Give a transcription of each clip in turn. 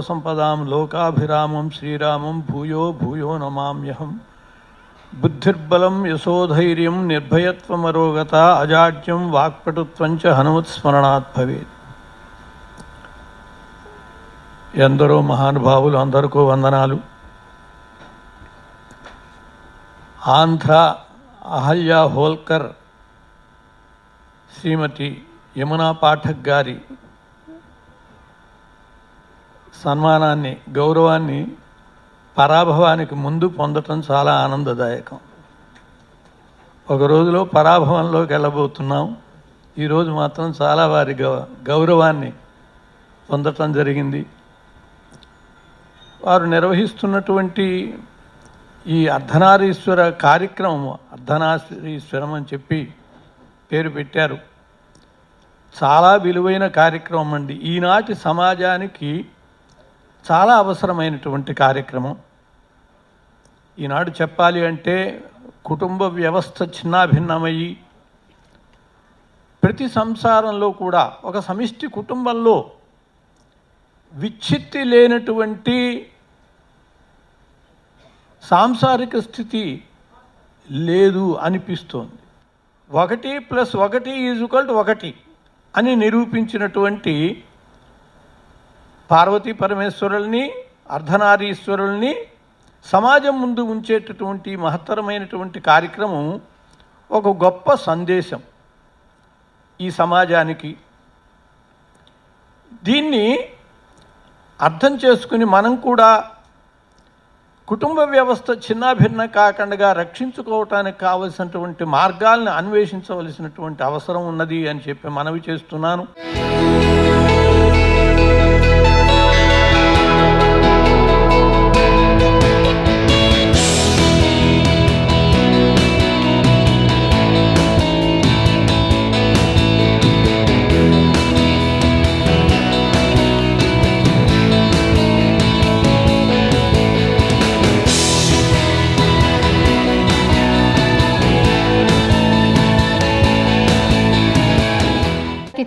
సర్వసంపదాం లోకాభిరామం శ్రీరామం భూయో భూయో నమామ్యహం. బుద్ధిర్బలం యశోధైర్యం నిర్భయత్వమరోగత అజాడ్యం వాక్పటుత్వంచ హనుమత్స్మరణాత్ భవేత్. ఎందరో మహానుభావులు అందరికీ వందనాలు. ఆంధ్ర అహల్య హోల్కర్ శ్రీమతి యమునా పాఠక్ గారి సన్మానాన్ని, గౌరవాన్ని పరాభవానికి ముందు పొందటం చాలా ఆనందదాయకం. ఒక రోజులో పరాభవంలోకి వెళ్ళబోతున్నాం. ఈరోజు మాత్రం చాలా వారి గౌరవాన్ని పొందటం జరిగింది. వారు నిర్వహిస్తున్నటువంటి ఈ అర్ధనారీశ్వర కార్యక్రమం, అర్ధనారీశ్వరం అని చెప్పి పేరు పెట్టారు, చాలా విలువైన కార్యక్రమం అండి. ఈనాటి సమాజానికి చాలా అవసరమైనటువంటి కార్యక్రమం. ఈనాడు చెప్పాలి అంటే కుటుంబ వ్యవస్థ చిన్నాభిన్నమయ్యి ప్రతి సంసారంలో కూడా ఒక సమిష్టి కుటుంబంలో విచ్ఛిత్తి లేనటువంటి సాంసారిక స్థితి లేదు అనిపిస్తోంది. 1+1=1 అని నిరూపించినటువంటి పార్వతీ పరమేశ్వరుల్ని, అర్ధనారీశ్వరుల్ని సమాజం ముందు ఉంచేటటువంటి మహత్తరమైనటువంటి కార్యక్రమం ఒక గొప్ప సందేశం ఈ సమాజానికి. దీన్ని అర్థం చేసుకుని మనం కూడా కుటుంబ వ్యవస్థ చిన్నాభిన్న కాకుండా రక్షించుకోవటానికి కావలసినటువంటి మార్గాలను అన్వేషించవలసినటువంటి అవసరం ఉన్నది అని చెప్పి మనవి చేస్తున్నాను.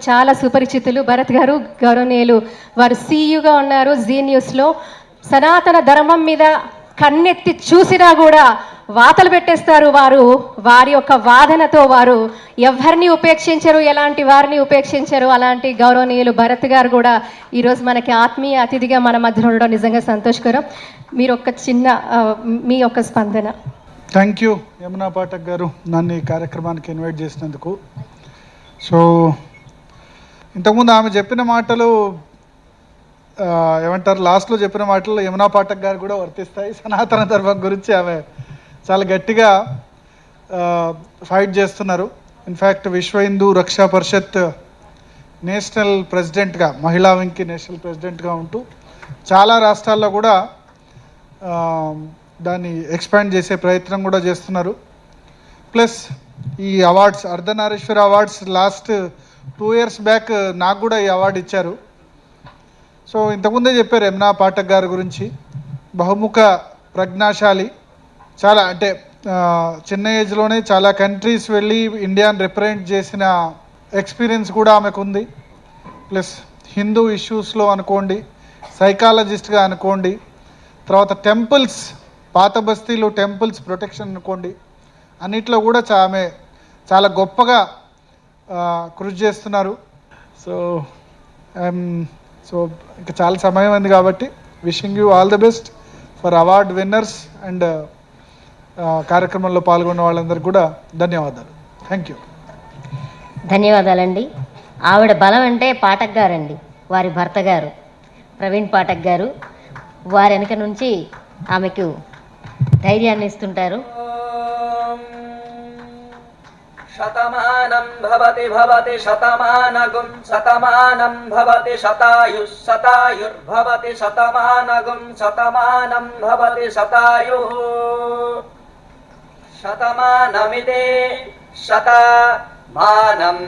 చాలా సుపరిచితులు భరత్ గారు, గౌరవనీయులు. వారు సీఈగా ఉన్నారు జీ న్యూస్లో. సనాతన ధర్మం మీద కన్నెత్తి చూసినా కూడా వాతలు పెట్టేస్తారు వారు. వారి యొక్క వాదనతో వారు ఎవరిని ఉపేక్షించరు, ఎలాంటి వారిని ఉపేక్షించరు. అలాంటి గౌరవనీయులు భరత్ గారు కూడా ఈరోజు మనకి ఆత్మీయ అతిథిగా మన మధ్య ఉండడం నిజంగా సంతోషకరం. మీరు ఒక చిన్న మీ యొక్క స్పందన. థ్యాంక్ యూ యమునా పాఠక్ గారు, నన్ను ఈ కార్యక్రమానికి ఇన్వైట్ చేసినందుకు. సో ఇంతకుముందు ఆమె చెప్పిన మాటలు ఏమంటారు, లాస్ట్లో చెప్పిన మాటలు యమునా పాఠక్ గారు కూడా వర్తిస్తాయి. సనాతన ధర్మం గురించి ఆమె చాలా గట్టిగా ఫైట్ చేస్తున్నారు. ఇన్ఫ్యాక్ట్ విశ్వ హిందూ రక్షా పరిషత్ నేషనల్ ప్రెసిడెంట్గా, మహిళా వింగ్కి నేషనల్ ప్రెసిడెంట్గా ఉంటూ చాలా రాష్ట్రాల్లో కూడా దాన్ని ఎక్స్పాండ్ చేసే ప్రయత్నం కూడా చేస్తున్నారు. ప్లస్ ఈ awards, Ardhanarishvara awards last 2 years back నాకు కూడా ఈ అవార్డు ఇచ్చారు. సో ఇంతకుముందే చెప్పారు యమునా పాఠక్ గారి గురించి. బహుముఖ ప్రజ్ఞాశాలి, చాలా అంటే చిన్న ఏజ్లోనే చాలా కంట్రీస్ వెళ్ళి ఇండియాని రిప్రజెంట్ చేసిన ఎక్స్పీరియన్స్ కూడా ఆమెకు ఉంది. ప్లస్ హిందూ ఇష్యూస్లో అనుకోండి, సైకాలజిస్ట్గా అనుకోండి, తర్వాత టెంపుల్స్, పాత బస్తీలు టెంపుల్స్ ప్రొటెక్షన్ అనుకోండి, అన్నిట్లో కూడా ఆమె చాలా గొప్పగా కృషి చేస్తున్నారు. సో ఇంకా చాలా సమయం ఉంది కాబట్టి wishing you all the best for award winners and కార్యక్రమంలో పాల్గొన్న వాళ్ళందరికీ కూడా ధన్యవాదాలు. Thank you. ధన్యవాదాలండి. ఆవిడ బలం అంటే పాఠక్ గారండి, వారి భర్త గారు ప్రవీణ్ పాఠక్ గారు. వారి వెనక నుంచి ఆమెకు ధైర్యాన్ని ఇస్తుంటారు. శతమానం భవతి భవతి శతమానగుం శతమానం భవతి శతాయుః శతాయుర్భవతి శతమానగుం శతమానం భవతి శతాయుః శతమానమిదే శతమానం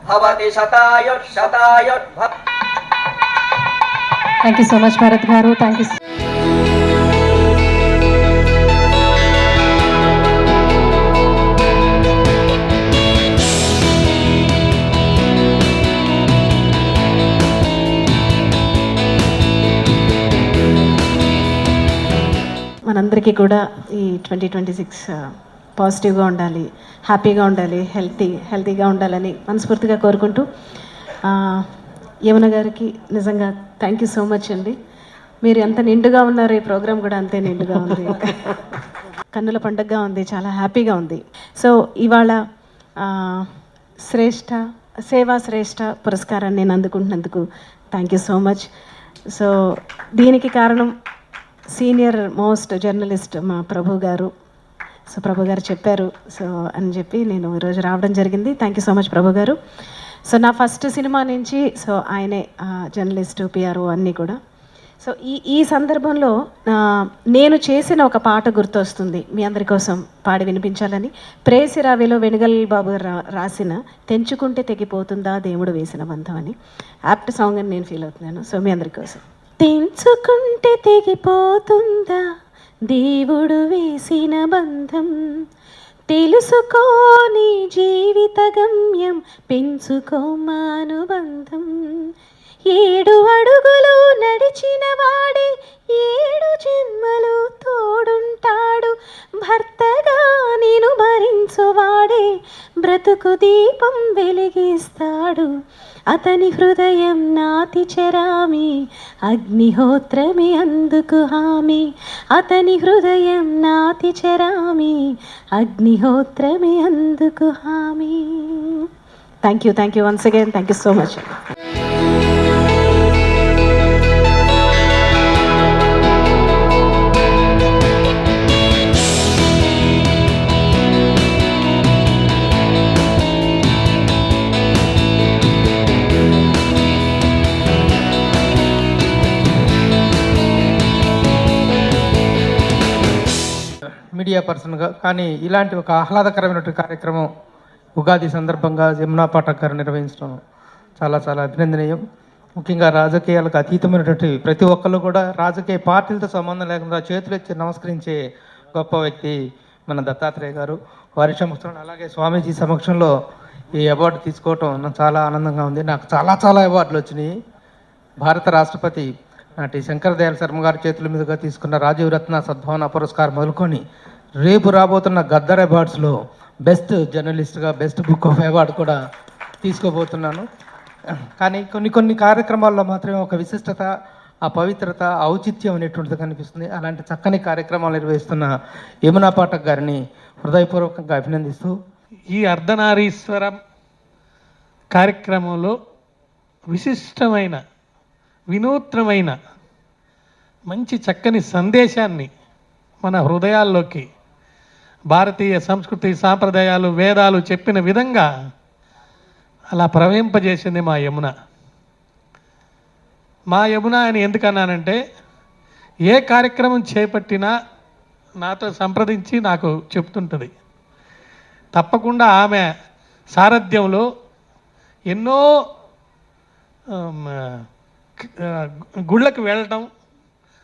భవతి శతాయుః శతాయుర్భవతి. Thank you so much Bharat గారు. Thank you. మనందరికీ కూడా ఈ 2026 పాజిటివ్గా ఉండాలి, హ్యాపీగా ఉండాలి, హెల్తీగా ఉండాలని మనస్ఫూర్తిగా కోరుకుంటూ యమున గారికి నిజంగా థ్యాంక్ యూ సో మచ్ అండి. మీరు ఎంత నిండుగా ఉన్నారు, ఈ ప్రోగ్రామ్ కూడా అంతే నిండుగా ఉంది. కన్నుల పండుగగా ఉంది, చాలా హ్యాపీగా ఉంది. సో ఇవాళ సేవా శ్రేష్ఠ పురస్కారాన్ని నేను అందుకుంటున్నందుకు thank you so much. So దీనికి కారణం సీనియర్ మోస్ట్ జర్నలిస్ట్ మా ప్రభు గారు. సో ప్రభు గారు చెప్పారు సో అని చెప్పి నేను ఈరోజు రావడం జరిగింది. థ్యాంక్ యూ సో మచ్ ప్రభు గారు. సో నా ఫస్ట్ సినిమా నుంచి సో ఆయనే జర్నలిస్టు, పిఆర్ఓ అన్నీ కూడా. సో ఈ సందర్భంలో నేను చేసిన ఒక పాట గుర్తొస్తుంది, మీ అందరి కోసం పాడి వినిపించాలని. ప్రేసిరావిలో వెనుగల్ బాబు రాసిన తెంచుకుంటే తెగిపోతుందా దేవుడు వేసిన బంధం అని యాప్ట్ సాంగ్ అని నేను ఫీల్ అవుతున్నాను. సో మీ అందరి కోసం. తెంచుకుంటే తెగిపోతుందా దేవుడు వేసిన బంధం, తెలుసుకోని జీవిత గమ్యం పెంచుకో మానుబంధం. 7 అడుగులు నడిచిన వాడే 7 జన్మలు తోడుంటాడు, భర్తగా నేను భరించువాడే బ్రతుకు దీపం వెలిగిస్తాడు. అతని హృదయం నాతి చెరామి, అగ్నిహోత్రమే అందుకు హామీ. అతని హృదయం నాతి చెరామి, అగ్నిహోత్రమే అందుకు హామీ. Thank you once again, thank you so much. Media పర్సన్గా కానీ ఇలాంటి ఒక ఆహ్లాదకరమైనటువంటి కార్యక్రమం ఉగాది సందర్భంగా యమునా పాఠక్ గారు నిర్వహించడం చాలా చాలా అభినందనీయం. ముఖ్యంగా రాజకీయాలకు అతీతమైనటువంటి ప్రతి ఒక్కళ్ళు కూడా రాజకీయ పార్టీలతో సంబంధం లేకుండా చేతులు ఎత్తి నమస్కరించే గొప్ప వ్యక్తి మన దత్తాత్రేయ గారు. వారి సమక్షంలో అలాగే స్వామీజీ సమక్షంలో ఈ అవార్డు తీసుకోవటం నాకు చాలా ఆనందంగా ఉంది. నాకు చాలా అవార్డులు వచ్చినాయి. భారత రాష్ట్రపతి నాటి శంకర్ దయాళ్ శర్మ గారి చేతుల మీదుగా తీసుకున్న రాజీవ్ రత్న సద్భావన పురస్కారం మొదలుకొని రేపు రాబోతున్న గద్దర్ అవార్డ్స్లో బెస్ట్ జర్నలిస్ట్గా బెస్ట్ బుక్ ఆఫ్ అవార్డు కూడా తీసుకోబోతున్నాను. కానీ కొన్ని కార్యక్రమాల్లో మాత్రమే ఒక విశిష్టత, ఆ పవిత్రత, ఔచిత్యం అనేటువంటిది కనిపిస్తుంది. అలాంటి చక్కని కార్యక్రమాలు నిర్వహిస్తున్న యమునా పాఠక్ గారిని హృదయపూర్వకంగా అభినందిస్తూ ఈ అర్ధనారీశ్వరం కార్యక్రమంలో విశిష్టమైన, వినూత్నమైన, మంచి చక్కని సందేశాన్ని మన హృదయాల్లోకి భారతీయ సంస్కృతి సాంప్రదాయాలు వేదాలు చెప్పిన విధంగా అలా ప్రవహింపజేసింది మా యమున. మా యమున అని ఎందుకన్నానంటే ఏ కార్యక్రమం చేపట్టినా నాతో సంప్రదించి నాకు చెప్తుంటుంది. తప్పకుండా ఆమె సారథ్యంలో ఎన్నో గుళ్ళకి వెళ్ళటం,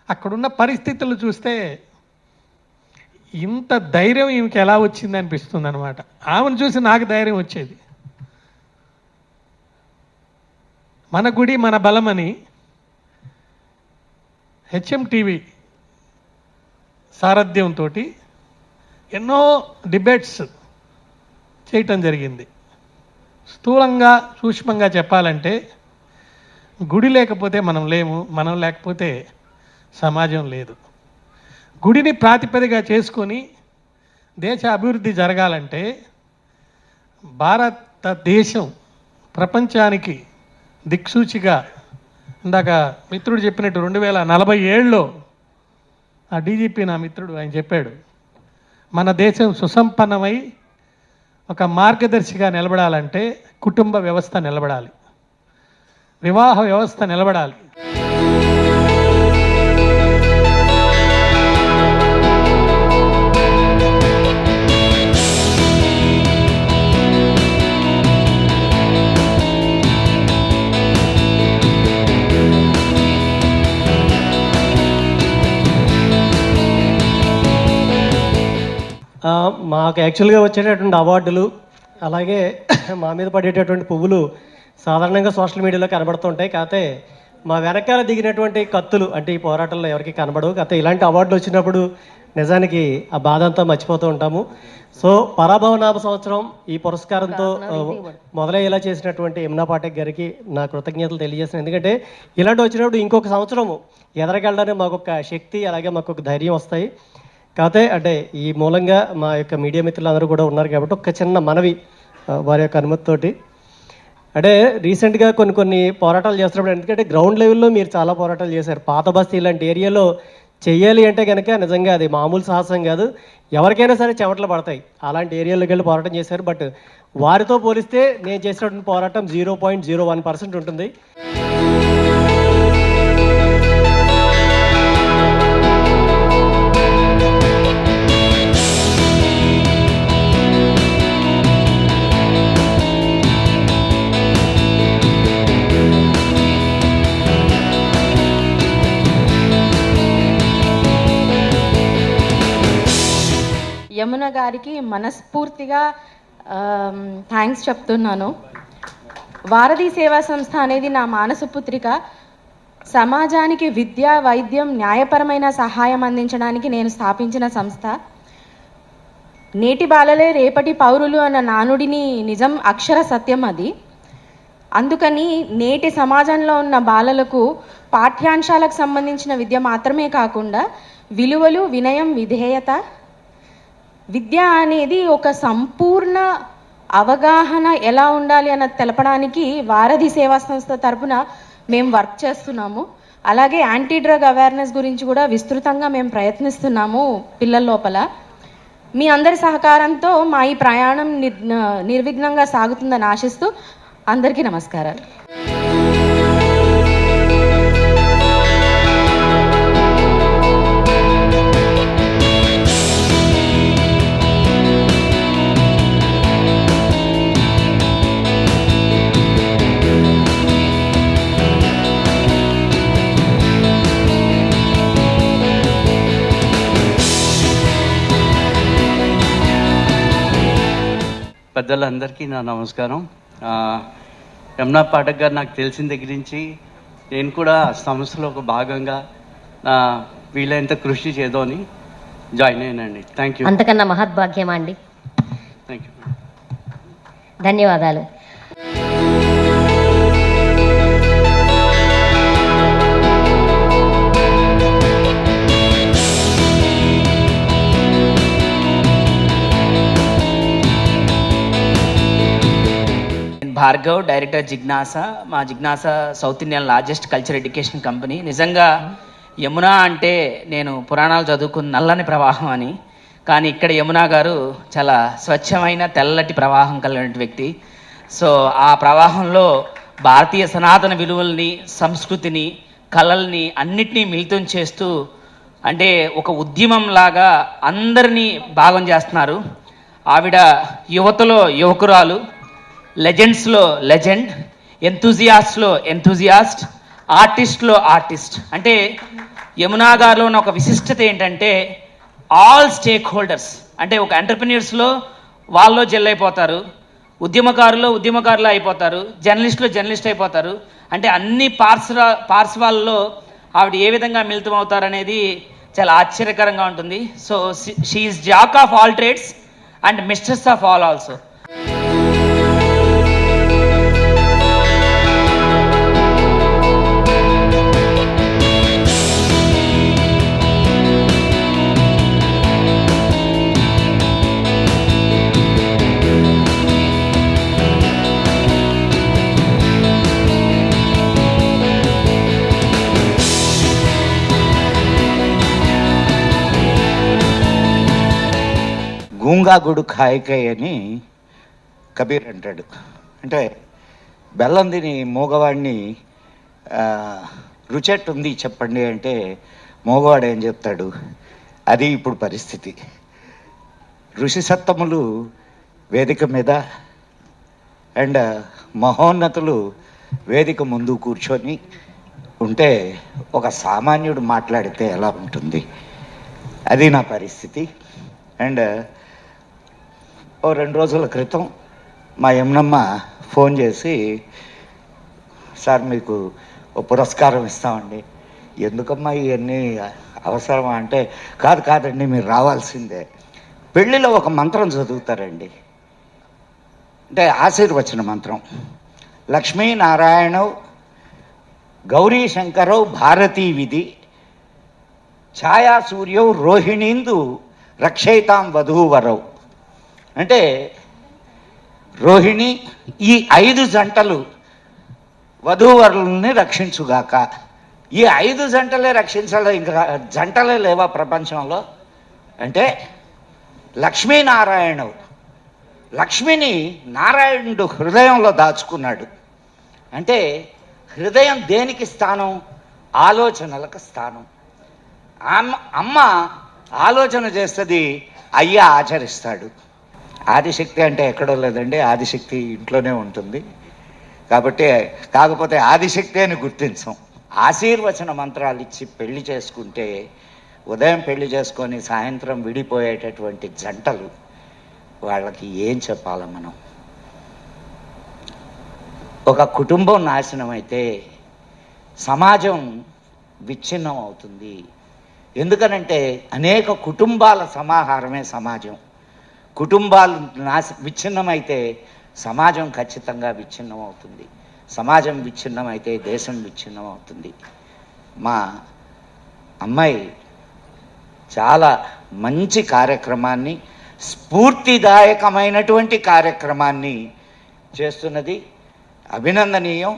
అక్కడున్న పరిస్థితులు చూస్తే ఇంత ధైర్యం ఈమెకి ఎలా వచ్చింది అనిపిస్తుంది అనమాట. ఆమెను చూసి నాకు ధైర్యం వచ్చేది. మన గుడి మన బలమని హెచ్ఎంటీవీ సారథ్యంతో ఎన్నో డిబేట్స్ చేయటం జరిగింది. స్థూలంగా సూక్ష్మంగా చెప్పాలంటే గుడి లేకపోతే మనం లేము, మనం లేకపోతే సమాజం లేదు. గుడిని ప్రాతిపదిగా చేసుకొని దేశ అభివృద్ధి జరగాలంటే భారతదేశం ప్రపంచానికి దిక్సూచిగా, ఇందాక మిత్రుడు చెప్పినట్టు 2047లో ఆ డీజీపీ నా మిత్రుడు ఆయన చెప్పాడు, మన దేశం సుసంపన్నమై ఒక మార్గదర్శిగా నిలబడాలంటే కుటుంబ వ్యవస్థ నిలబడాలి, వివాహ వ్యవస్థ నిలబడాలి. మాకు యాక్చువల్గా వచ్చేటటువంటి అవార్డులు అలాగే మా మీద పడేటటువంటి పువ్వులు సాధారణంగా సోషల్ మీడియాలో కనబడుతుంటాయి. కాకపోతే మా వెనకాల దిగినటువంటి కత్తులు అంటే ఈ పోరాటంలో ఎవరికి కనబడవు. కాకపోతే ఇలాంటి అవార్డులు వచ్చినప్పుడు నిజానికి ఆ బాధ అంతా మర్చిపోతూ ఉంటాము. సో పరాభవనామ సంవత్సరం ఈ పురస్కారంతో మొదలయ్యేలా చేసినటువంటి యమునా పాఠక్ గారికి నా కృతజ్ఞతలు తెలియజేస్తున్నాను. ఎందుకంటే ఇలాంటి వచ్చినప్పుడు ఇంకొక సంవత్సరము ఎదరగలడానికి మాకు ఒక శక్తి, అలాగే మాకు ఒక ధైర్యం వస్తాయి. కాకపోతే అంటే ఈ మూలంగా మా యొక్క మీడియా మిత్రులందరూ కూడా ఉన్నారు కాబట్టి ఒక చిన్న మనవి వారి యొక్క అనుమతితోటి. అంటే రీసెంట్గా కొన్ని పోరాటాలు చేస్తున్నప్పుడు, ఎందుకంటే గ్రౌండ్ లెవెల్లో మీరు చాలా పోరాటాలు చేశారు. పాత బస్తీ లాంటి ఏరియాలో చెయ్యాలి అంటే కనుక నిజంగా అది మామూలు సాహసం కాదు, ఎవరికైనా సరే చెమటలు పడతాయి. అలాంటి ఏరియాలోకి వెళ్ళి పోరాటం చేశారు. బట్ వారితో పోలిస్తే నేను చేసినటువంటి పోరాటం 0.01% ఉంటుంది. యమున గారికి మనస్ఫూర్తిగా థ్యాంక్స్ చెప్తున్నాను. వారధి సేవా సంస్థ అనేది నా మానస పుత్రిక. సమాజానికి విద్య, వైద్యం, న్యాయపరమైన సహాయం అందించడానికి నేను స్థాపించిన సంస్థ. నేటి బాలలే రేపటి పౌరులు అన్న నానుడిని నిజం, అక్షర సత్యం అది. అందుకని నేటి సమాజంలో ఉన్న బాలలకు పాఠ్యాంశాలకు సంబంధించిన విద్య మాత్రమే కాకుండా విలువలు, వినయం, విధేయత, విద్య అనేది ఒక సంపూర్ణ అవగాహన ఎలా ఉండాలి అన్నది తెలపడానికి వారధి సేవా సంస్థ తరపున మేము వర్క్ చేస్తున్నాము. అలాగే యాంటీ డ్రగ్ అవేర్నెస్ గురించి కూడా విస్తృతంగా మేము ప్రయత్నిస్తున్నాము పిల్లల లోపల. మీ అందరి సహకారంతో మా ఈ ప్రయాణం నిర్విఘ్నంగా సాగుతుందని ఆశిస్తూ అందరికీ నమస్కారాలు. పెద్దలందరికీ నా నమస్కారం. యమునా పాఠక్ గారు నాకు తెలిసిన దగ్గర నుంచి నేను కూడా సంస్థలో ఒక భాగంగా నా వీలైనంత కృషి చేద్దామని జాయిన్ అయ్యానండి. Thank you. అంతకన్నా మహద్భాగ్యమా అండి. Thank you. ధన్యవాదాలు. భార్గవ్, డైరెక్టర్ జిజ్ఞాసా. మా Jignasa south Indian largest culture education company. నిజంగా యమునా అంటే నేను పురాణాలు చదువుకున్న నల్లని ప్రవాహం అని, కానీ ఇక్కడ యమునా గారు చాలా స్వచ్ఛమైన తెల్లటి ప్రవాహం కలిగిన వ్యక్తి. సో ఆ ప్రవాహంలో భారతీయ సనాతన విలువల్ని, సంస్కృతిని, కళల్ని అన్నిటినీ మిళితం చేస్తూ అంటే ఒక ఉద్యమం లాగా అందరినీ భాగం చేస్తున్నారు. ఆవిడ యువతలో యువకురాలు, లెజెండ్స్లో లెజెండ్, ఎంతూజియాస్ట్లో ఎంతూజియాస్ట్, ఆర్టిస్ట్లో ఆర్టిస్ట్. అంటే యమునా గారిలో ఉన్న ఒక విశిష్టత ఏంటంటే ఆల్ స్టేక్ హోల్డర్స్. అంటే ఒక ఎంటర్ప్రెన్యూర్స్లో వాళ్ళలో జెల్ అయిపోతారు, ఉద్యమకారులు అయిపోతారు, జర్నలిస్ట్ అయిపోతారు. అంటే అన్ని పార్శ్వాలలో ఆవిడ ఏ విధంగా మిళితం అవుతారనేది చాలా ఆశ్చర్యకరంగా ఉంటుంది. So she is jack of all trades and mistress of all also. గూంగాగుడు ఖాయికై అని కబీర్ అంటాడు. అంటే బెల్లం తిని మూగవాడిని రుచెట్టుంది చెప్పండి అంటే మూగవాడు ఏం చెప్తాడు? అది ఇప్పుడు పరిస్థితి. ఋషి సత్తములు వేదిక మీద అండ్ మహోన్నతులు వేదిక ముందు కూర్చొని ఉంటే ఒక సామాన్యుడు మాట్లాడితే ఎలా ఉంటుంది? అది నా పరిస్థితి. అండ్ 2 రోజుల క్రితం మా యమునమ్మ ఫోన్ చేసి, సార్ మీకు ఓ పురస్కారం ఇస్తామండి. ఎందుకమ్మా ఇవన్నీ అవసరమా అంటే, కాదండి మీరు రావాల్సిందే. పెళ్ళిలో ఒక మంత్రం చదువుతారండి, అంటే ఆశీర్వచన మంత్రం. లక్ష్మీనారాయణవ్ గౌరీ శంకరవ్ భారతీ విధి ఛాయా సూర్యౌ రోహిణీందు రక్షయితాం వధూవరవ్. అంటే రోహిణి ఈ 5 జంటలు వధూవరుల్ని రక్షించుగాక. ఈ 5 జంటలే రక్షించాలి, ఇంకా జంటలే లేవా ప్రపంచంలో అంటే లక్ష్మీనారాయణవు. లక్ష్మిని నారాయణుడు హృదయంలో దాచుకున్నాడు. అంటే హృదయం దేనికి స్థానం? ఆలోచనలకు స్థానం. అమ్మ ఆలోచన చేస్తుంది, అయ్య ఆచరిస్తాడు. ఆదిశక్తి అంటే ఎక్కడో లేదండి, ఆదిశక్తి ఇంట్లోనే ఉంటుంది. కాబట్టి కాకపోతే ఆదిశక్తి అని గుర్తించాం. ఆశీర్వచన మంత్రాలు ఇచ్చి పెళ్లి చేసుకుంటే, ఉదయం పెళ్లి చేసుకొని సాయంత్రం విడిపోయేటటువంటి జంటలు, వాళ్ళకి ఏం చెప్పాలి మనం? ఒక కుటుంబం నాశనం అయితే సమాజం విచ్ఛిన్నం అవుతుంది. ఎందుకనంటే అనేక కుటుంబాల సమాహారమే సమాజం. కుటుంబాలు విచ్ఛిన్నమైతే సమాజం ఖచ్చితంగా విచ్ఛిన్నం అవుతుంది. సమాజం విచ్ఛిన్నం అయితే దేశం విచ్ఛిన్నం అవుతుంది. మా అమ్మాయి చాలా మంచి కార్యక్రమాన్ని, స్ఫూర్తిదాయకమైనటువంటి కార్యక్రమాన్ని చేస్తున్నది, అభినందనీయం.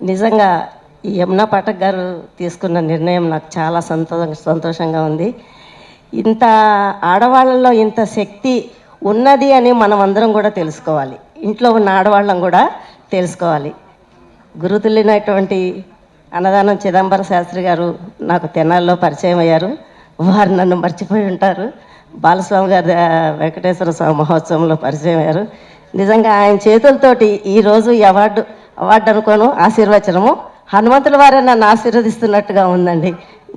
నిజంగా ఈ యమునా పాఠక్ గారు తీసుకున్న నిర్ణయం నాకు చాలా సంతోషంగా ఉంది. ఇంత ఆడవాళ్ళలో ఇంత శక్తి ఉన్నది అని మనం అందరం కూడా తెలుసుకోవాలి. ఇంట్లో ఉన్న ఆడవాళ్ళం కూడా తెలుసుకోవాలి. గురుతుల్లినటువంటి అన్నదానం చిదంబర శాస్త్రి గారు నాకు తెనాల్లో పరిచయం అయ్యారు. వారు నన్ను మర్చిపోయి ఉంటారు. బాలస్వామి గారి వెంకటేశ్వర స్వామి మహోత్సవంలో పరిచయం అయ్యారు. నిజంగా ఆయన చేతులతోటి ఈరోజు ఈ అవార్డు అనుకోను, ఆశీర్వచనము హనుమంతుల వారే నన్ను ఆశీర్వదిస్తున్నట్టుగా ఉందండి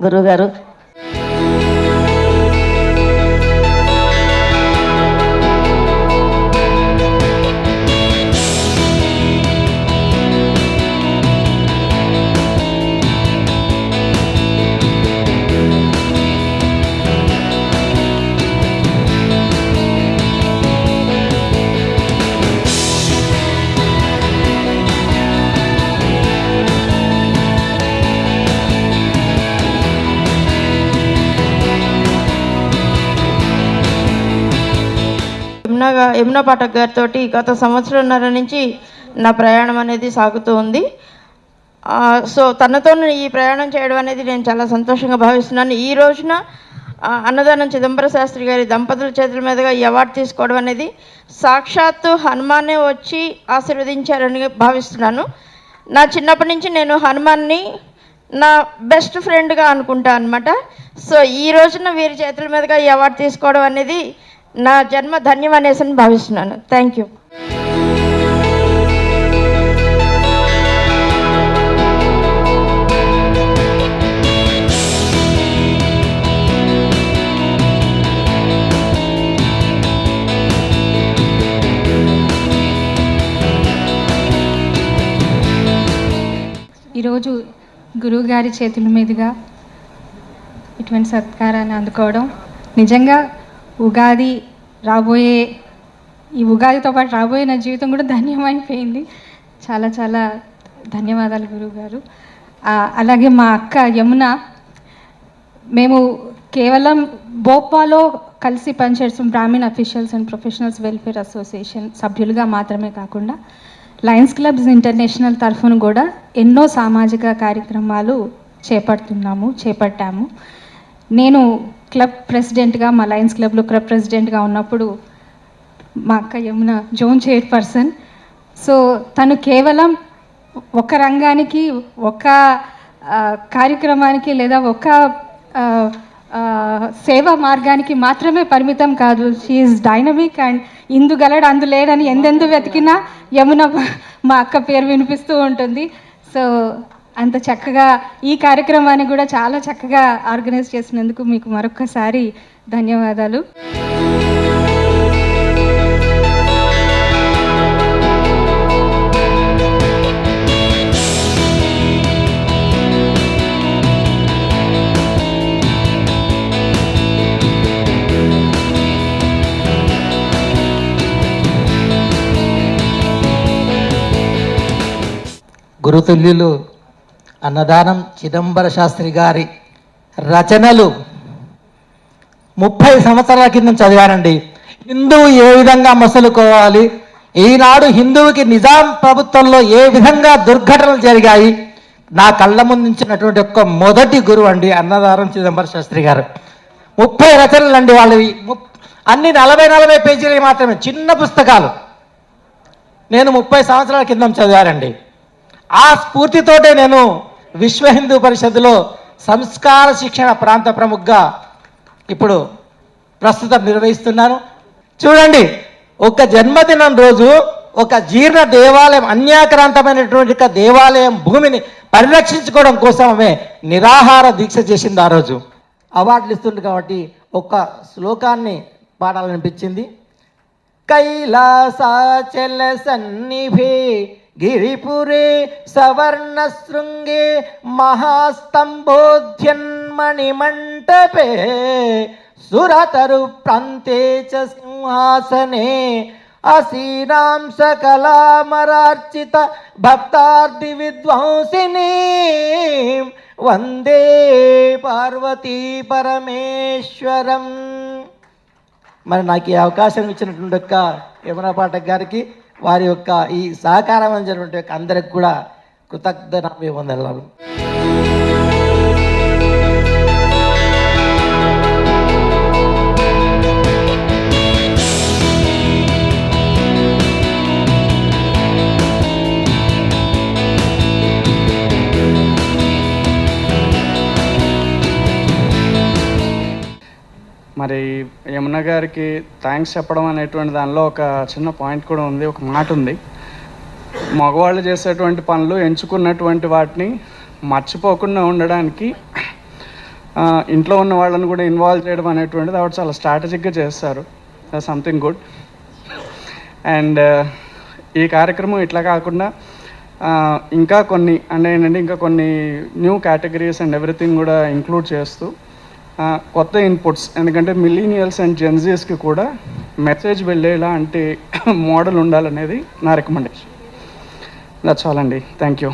గురువుగారు. యమునా పాఠక్ గారితో గత సంవత్సరంన్నర నుంచి నా ప్రయాణం అనేది సాగుతూ ఉంది. సో తనతో ఈ ప్రయాణం చేయడం అనేది నేను చాలా సంతోషంగా భావిస్తున్నాను. ఈ రోజున అన్నదానం చిదంబర శాస్త్రి గారి దంపతుల చేతుల మీదుగా ఈ అవార్డు తీసుకోవడం అనేది సాక్షాత్తు హనుమానే వచ్చి ఆశీర్వదించారని భావిస్తున్నాను. నా చిన్నప్పటి నుంచి నేను హనుమాన్ని నా బెస్ట్ ఫ్రెండ్గా అనుకుంటాను అనమాట. సో ఈ రోజున వీరి చేతుల మీదుగా ఈ అవార్డు తీసుకోవడం అనేది నా జన్మ ధన్యం అనేసి భావిస్తున్నాను. Thank you. ఈరోజు గురువుగారి చేతుల మీదుగా ఇటువంటి సత్కారాన్ని అందుకోవడం నిజంగా ఈ ఉగాదితో పాటు రాబోయే నా జీవితం కూడా ధన్యమైపోయింది. చాలా చాలా ధన్యవాదాలు గురువు గారు. అలాగే మా అక్క యమున, మేము కేవలం భోపాల్లో కలిసి పనిచేస్తాం Brahman officials and professionals welfare association సభ్యులుగా మాత్రమే కాకుండా లయన్స్ క్లబ్స్ ఇంటర్నేషనల్ తరఫున కూడా ఎన్నో సామాజిక కార్యక్రమాలు చేపట్టాము. నేను క్లబ్ ప్రెసిడెంట్గా, మా లయన్స్ క్లబ్లో క్లబ్ ప్రెసిడెంట్గా ఉన్నప్పుడు మా అక్క యమున జోన్ చైర్పర్సన్. సో తను కేవలం ఒక రంగానికి, ఒక కార్యక్రమానికి లేదా ఒక సేవా మార్గానికి మాత్రమే పరిమితం కాదు. షీఈస్ డైనమిక్ అండ్ ఇందుగలడు అందులేడని ఎందెందు వెతికినా యమున మా అక్క పేరు వినిపిస్తూ ఉంటుంది. సో అంత చక్కగా ఈ కార్యక్రమాన్ని కూడా చాలా చక్కగా ఆర్గనైజ్ చేసినందుకు మీకు మరొకసారి ధన్యవాదాలు. గురుతుల్యులు అన్నదానం చిదంబర శాస్త్రి గారి రచనలు 30 సంవత్సరాల కింద చదివానండి. హిందువు ఏ విధంగా మసలుకోవాలి, ఈనాడు హిందువుకి నిజాం ప్రభుత్వంలో ఏ విధంగా దుర్ఘటనలు జరిగాయి, నా కళ్ళ ముందుంచినటువంటి ఒక్క మొదటి గురువు అండి అన్నదానం చిదంబర శాస్త్రి గారు. 30 రచనలు అండి వాళ్ళవి, అన్ని 40 పేజీలు మాత్రమే, చిన్న పుస్తకాలు. నేను 30 సంవత్సరాల కింద చదివానండి. ఆ స్ఫూర్తితోటే నేను విశ్వ హిందూ పరిషత్తులో సంస్కార శిక్షణ ప్రాంత ప్రముఖగా ఇప్పుడు ప్రస్తుతం నిర్వహిస్తున్నాను. చూడండి, ఒక జన్మదినం రోజు ఒక జీర్ణ దేవాలయం, అన్యాక్రాంతమైనటువంటి ఒక దేవాలయం భూమిని పరిరక్షించుకోవడం కోసం ఆమె నిరాహార దీక్ష చేసింది. ఆ రోజు అవార్డులు ఇస్తుంది కాబట్టి ఒక శ్లోకాన్ని పాడాలనిపించింది. కైలాసాచల సన్నిభే గిరిపురే సవర్ణ శృంగే మహాస్తంభోధ్యన్మణిమంటపే సురతరు ప్రాంతే చ సింహాసనే అసీనాం సకలామరార్చిత భక్తార్ది విద్వాంసిని వందే పార్వతీ పరమేశ్వరం. మరి నాకు ఈ అవకాశం ఇచ్చినటువంటి యొక్క యమునా పాఠక్ గారికి, వారి యొక్క ఈ సహకారం అందించినటువంటి యొక్క అందరికి కూడా కృతజ్ఞతాభివందనాలు. మరి యమున గారికి థ్యాంక్స్ చెప్పడం అనేటువంటి దానిలో ఒక చిన్న పాయింట్ కూడా ఉంది, ఒక మాట ఉంది. మగవాళ్ళు చేసేటువంటి పనులు, ఎంచుకున్నటువంటి వాటిని మర్చిపోకుండా ఉండడానికి ఇంట్లో ఉన్న వాళ్ళని కూడా ఇన్వాల్వ్ చేయడం అనేటువంటిది ఆవిడ చాలా స్ట్రాటజిక్గా చేస్తారు. Something good. అండ్ ఈ కార్యక్రమం ఇట్లా కాకుండా ఇంకా కొన్ని ఇంకా కొన్ని న్యూ కేటగిరీస్ అండ్ ఎవ్రీథింగ్ కూడా ఇంక్లూడ్ చేస్తూ కొత్త ఇన్పుట్స్, ఎందుకంటే మిలీనియల్స్ అండ్ జెన్జీస్కి కూడా మెసేజ్ వెళ్ళేలాంటి మోడల్ ఉండాలనేది నా రికమెండేషన్. దట్స్ ఆల్ అండి. Thank you.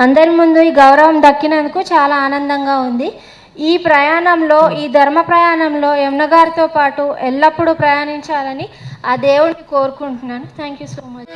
అందరి ముందు ఈ గౌరవం దక్కినందుకు చాలా ఆనందంగా ఉంది. ఈ ప్రయాణంలో, ఈ ధర్మ ప్రయాణంలో యమున గారితో పాటు ఎల్లప్పుడూ ప్రయాణించాలని ఆ దేవుడిని కోరుకుంటున్నాను. Thank you so much.